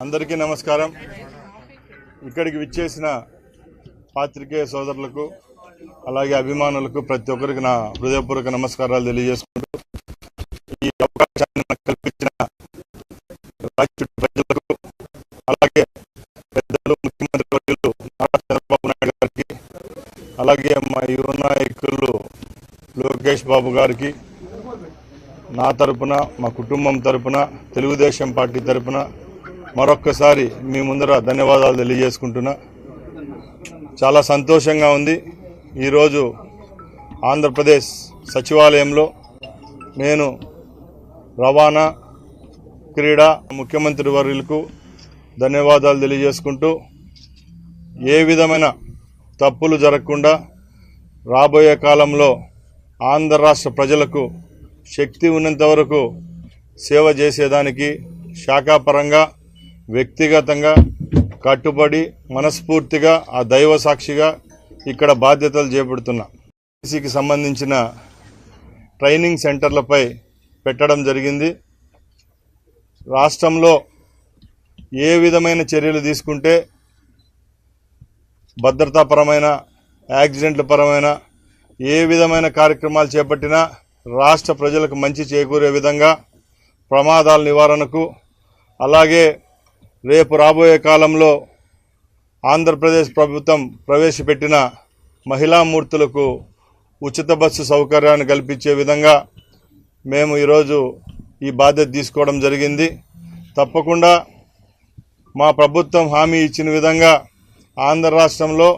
అందరికీ నమస్కారం. ఇక్కడికి విచ్చేసిన పాత్రికేయ సోదరులకు అలాగే అభిమానులకు ప్రతి ఒక్కరికి నా హృదయపూర్వక నమస్కారాలు తెలియజేసుకుంటూ ఈ అవకాశాన్ని నాకు కల్పించిన రాష్ట్ర ప్రజలకు అలాగే పెద్దలు ముఖ్యమంత్రి వర్యులు నారా చంద్రబాబు నాయుడు గారికి అలాగే మా యువ నాయకులు లోకేష్ బాబు గారికి నా తరపున మా కుటుంబం తరపున తెలుగుదేశం పార్టీ తరపున మరొక్కసారి మీ ముందర ధన్యవాదాలు తెలియజేసుకుంటున్నా. చాలా సంతోషంగా ఉంది. ఈరోజు ఆంధ్రప్రదేశ్ సచివాలయంలో నేను రవాణా క్రీడా ముఖ్యమంత్రి వర్యులకు ధన్యవాదాలు తెలియజేసుకుంటూ ఏ విధమైన తప్పులు జరగకుండా రాబోయే కాలంలో ఆంధ్ర రాష్ట్ర ప్రజలకు శక్తి ఉన్నంత వరకు సేవ చేసేదానికి శాఖాపరంగా వ్యక్తిగతంగా కట్టుబడి మనస్ఫూర్తిగా ఆ దైవ సాక్షిగా ఇక్కడ బాధ్యతలు చేపడుతున్నా. కి సంబంధించిన ట్రైనింగ్ సెంటర్లపై పెట్టడం జరిగింది. రాష్ట్రంలో ఏ విధమైన చర్యలు తీసుకుంటే భద్రతాపరమైన యాక్సిడెంట్ల పరమైన ఏ విధమైన కార్యక్రమాలు చేపట్టినా రాష్ట్ర ప్రజలకు మంచి చేకూరే విధంగా ప్రమాదాల నివారణకు అలాగే రేపు రాబోయే కాలంలో ఆంధ్రప్రదేశ్ ప్రభుత్వం ప్రవేశపెట్టిన మహిళా మూర్తులకు ఉచిత బస్సు సౌకర్యాన్ని కల్పించే విధంగా మేము ఈరోజు ఈ బాధ్యత తీసుకోవడం జరిగింది. తప్పకుండా మా ప్రభుత్వం హామీ ఇచ్చిన విధంగా ఆంధ్ర రాష్ట్రంలో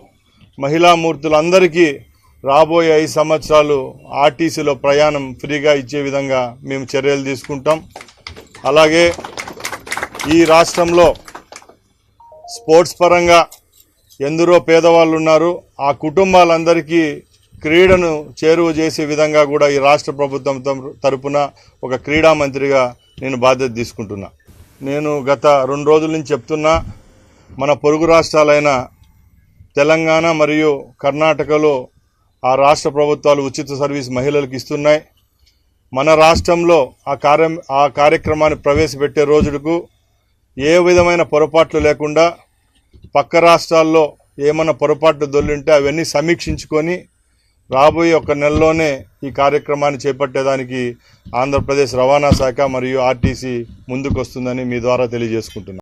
మహిళా మూర్తులందరికీ రాబోయే 5 సంవత్సరాలు ఆర్టీసీలో ప్రయాణం ఫ్రీగా ఇచ్చే విధంగా మేము చర్యలు తీసుకుంటాం. అలాగే ఈ రాష్ట్రంలో స్పోర్ట్స్ పరంగా ఎందరో పేదవాళ్ళు ఉన్నారు. ఆ కుటుంబాలందరికీ క్రీడను చేరువ చేసే విధంగా కూడా ఈ రాష్ట్ర ప్రభుత్వం తరపున ఒక క్రీడా మంత్రిగా నేను బాధ్యత తీసుకుంటున్నా. నేను గత 2 రోజుల నుంచి చెప్తున్నా, మన పొరుగు రాష్ట్రాలైన తెలంగాణ మరియు కర్ణాటకలో ఆ రాష్ట్ర ప్రభుత్వాలు ఉచిత సర్వీస్ మహిళలకు ఇస్తున్నాయి. మన రాష్ట్రంలో ఆ కార్యక్రమాన్ని ప్రవేశపెట్టే రోజుకు ఏ విధమైన పొరపాట్లు లేకుండా పక్క రాష్ట్రాల్లో ఏమైనా పొరపాట్లు దొల్లింటే అవన్నీ సమీక్షించుకొని రాబోయే 1 నెలలోనే ఈ కార్యక్రమాన్ని చేపట్టేదానికి ఆంధ్రప్రదేశ్ రవాణా శాఖ మరియు ఆర్టీసీ ముందుకు వస్తుందని మీ ద్వారా తెలియజేసుకుంటున్నాను.